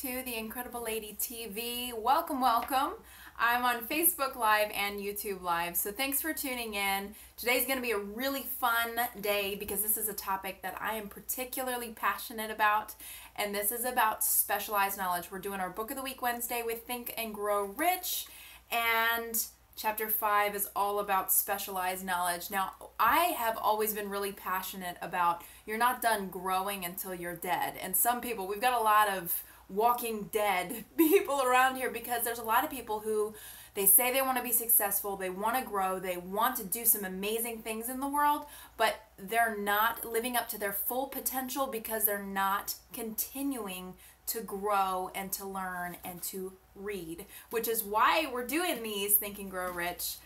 to The Incredible Lady TV. Welcome, welcome. I'm on Facebook Live and YouTube Live, so thanks for tuning in. Today's going to be a really fun day because this is a topic that I am particularly passionate about, and this is about specialized knowledge. We're doing our Book of the Week Wednesday with Think and Grow Rich, and Chapter 5 is all about specialized knowledge. Now, I have always been really passionate about you're not done growing until you're dead. And some people, we've got a lot of walking dead people around here because there's a lot of people who, they say they want to be successful, they want to grow, they want to do some amazing things in the world, but they're not living up to their full potential because they're not continuing to grow and to learn and to read, which is why we're doing these Think and Grow Rich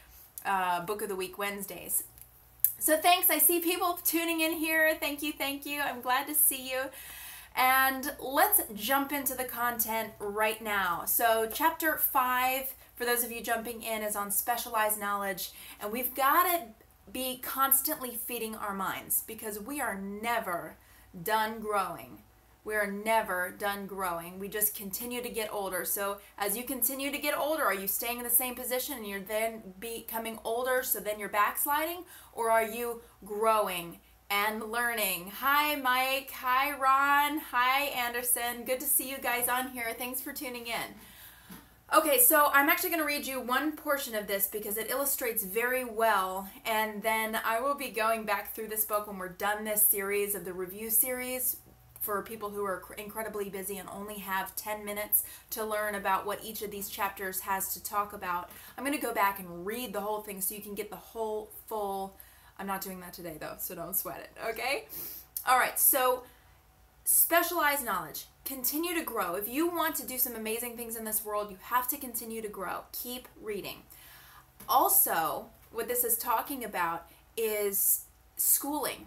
Book of the Week Wednesdays. So thanks. I see people tuning in here. Thank you, thank you. I'm glad to see you. And let's jump into the content right now. So chapter 5, for those of you jumping in, is on specialized knowledge, and we've got to be constantly feeding our minds because we are never done growing. We are never done growing. We just continue to get older. So as you continue to get older, are you staying in the same position and you're then becoming older, so then you're backsliding? Or are you growing and learning? Hi, Mike. Hi, Ron. Hi, Anderson. Good to see you guys on here. Thanks for tuning in. Okay, so I'm actually going to read you one portion of this because it illustrates very well, and then I will be going back through this book when we're done this series of the review series for people who are incredibly busy and only have 10 minutes to learn about what each of these chapters has to talk about. I'm going to go back and read the whole thing so you can get the whole full. I'm not doing that today though, so don't sweat it, okay? All right, so specialized knowledge. Continue to grow. If you want to do some amazing things in this world, you have to continue to grow. Keep reading. Also, what this is talking about is schooling.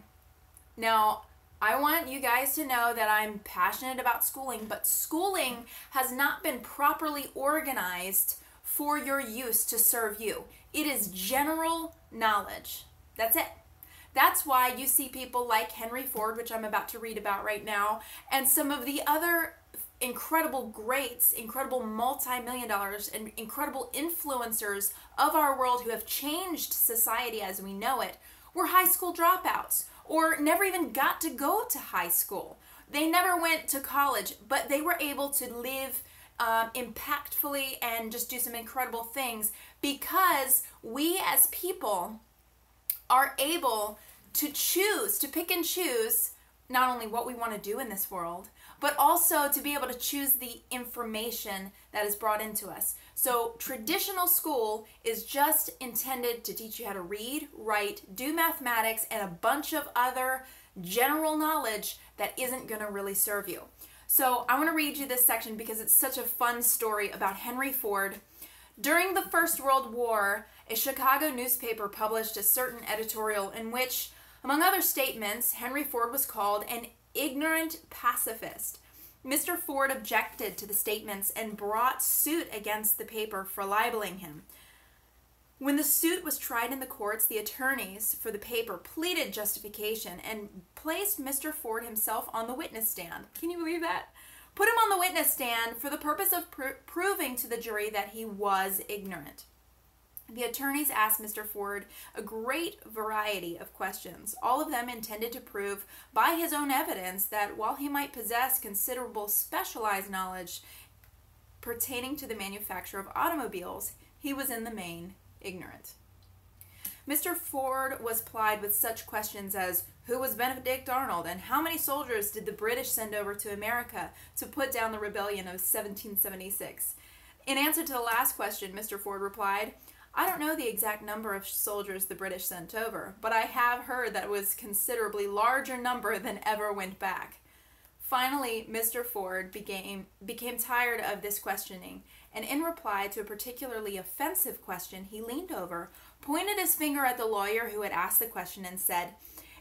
Now, I want you guys to know that I'm passionate about schooling, but schooling has not been properly organized for your use to serve you. It is general knowledge. That's it. That's why you see people like Henry Ford, which I'm about to read about right now, and some of the other incredible greats, incredible multi-million dollars, and incredible influencers of our world who have changed society as we know it, were high school dropouts, or never even got to go to high school. They never went to college, but they were able to live impactfully and just do some incredible things because we as people are able to choose, to pick and choose not only what we want to do in this world, but also to be able to choose the information that is brought into us. So traditional school is just intended to teach you how to read, write, do mathematics, and a bunch of other general knowledge that isn't going to really serve you. So I want to read you this section because it's such a fun story about Henry Ford. During the First World War, a Chicago newspaper published a certain editorial in which, among other statements, Henry Ford was called an ignorant pacifist. Mr. Ford objected to the statements and brought suit against the paper for libeling him. When the suit was tried in the courts, the attorneys for the paper pleaded justification and placed Mr. Ford himself on the witness stand. Can you believe that? Put him on the witness stand for the purpose of proving to the jury that he was ignorant. The attorneys asked Mr. Ford a great variety of questions, all of them intended to prove by his own evidence that while he might possess considerable specialized knowledge pertaining to the manufacture of automobiles, he was in the main ignorant. Mr. Ford was plied with such questions as, who was Benedict Arnold, and how many soldiers did the British send over to America to put down the rebellion of 1776? In answer to the last question, Mr. Ford replied, I don't know the exact number of soldiers the British sent over, but I have heard that it was a considerably larger number than ever went back. Finally, Mr. Ford became tired of this questioning, and in reply to a particularly offensive question, he leaned over, pointed his finger at the lawyer who had asked the question, and said,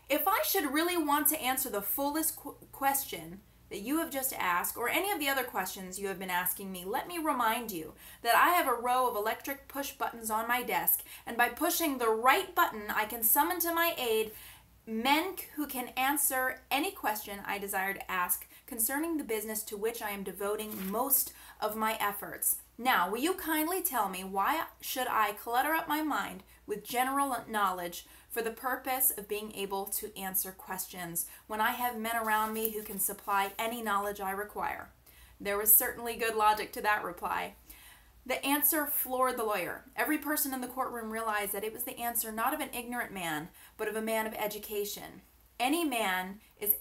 if I should really want to answer the fullest question that you have just asked, or any of the other questions you have been asking me, let me remind you that I have a row of electric push buttons on my desk, and by pushing the right button, I can summon to my aid men who can answer any question I desire to ask concerning the business to which I am devoting most of my efforts. Now, will you kindly tell me why should I clutter up my mind with general knowledge for the purpose of being able to answer questions when I have men around me who can supply any knowledge I require? There was certainly good logic to that reply. The answer floored the lawyer. Every person in the courtroom realized that it was the answer not of an ignorant man, but of a man of education. Any man is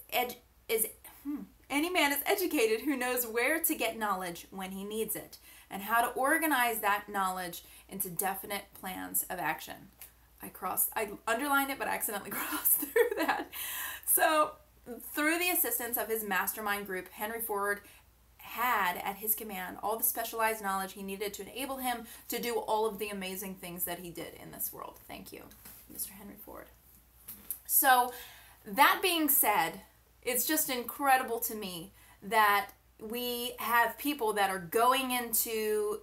educated who knows where to get knowledge when he needs it, and how to organize that knowledge into definite plans of action. I underlined it, but I accidentally crossed through that. So, through the assistance of his mastermind group, Henry Ford had at his command all the specialized knowledge he needed to enable him to do all of the amazing things that he did in this world. Thank you, Mr. Henry Ford. So, that being said, it's just incredible to me that we have people that are going into,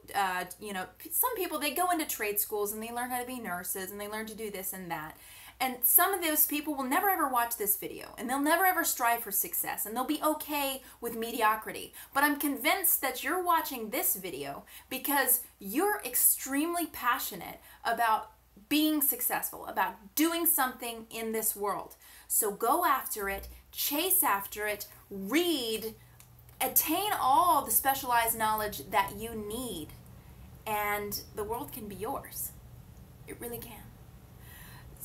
some people, they go into trade schools and they learn how to be nurses and they learn to do this and that. And some of those people will never ever watch this video, and they'll never ever strive for success, and they'll be okay with mediocrity. But I'm convinced that you're watching this video because you're extremely passionate about being successful, about doing something in this world. So go after it, chase after it, read, attain all the specialized knowledge that you need, and the world can be yours. It really can.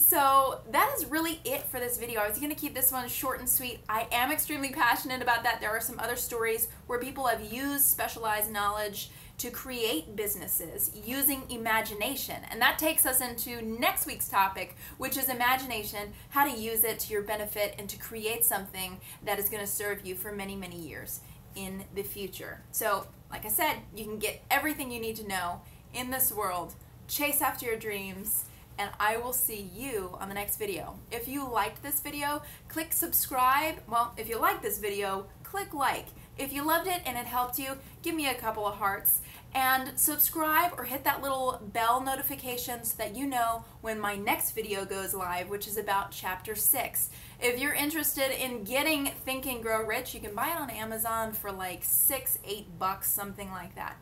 So that is really it for this video. I was going to keep this one short and sweet. I am extremely passionate about that. There are some other stories where people have used specialized knowledge to create businesses using imagination. And that takes us into next week's topic, which is imagination, how to use it to your benefit and to create something that is going to serve you for many, many years in the future. So, like I said, you can get everything you need to know in this world. Chase after your dreams, and I will see you on the next video. If you liked this video, click subscribe. Well, if you liked this video, click like. If you loved it and it helped you, give me a couple of hearts. And subscribe or hit that little bell notification so that you know when my next video goes live, which is about chapter 6. If you're interested in getting Think and Grow Rich, you can buy it on Amazon for like $6-8, something like that.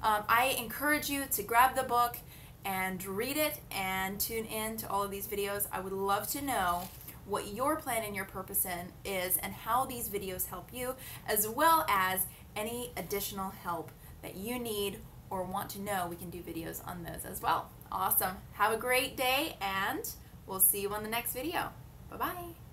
I encourage you to grab the book and read it and tune in to all of these videos. I would love to know what your plan and your purpose is and how these videos help you, as well as any additional help that you need or want to know. We can do videos on those as well. Awesome. Have a great day, and we'll see you on the next video. Bye-bye.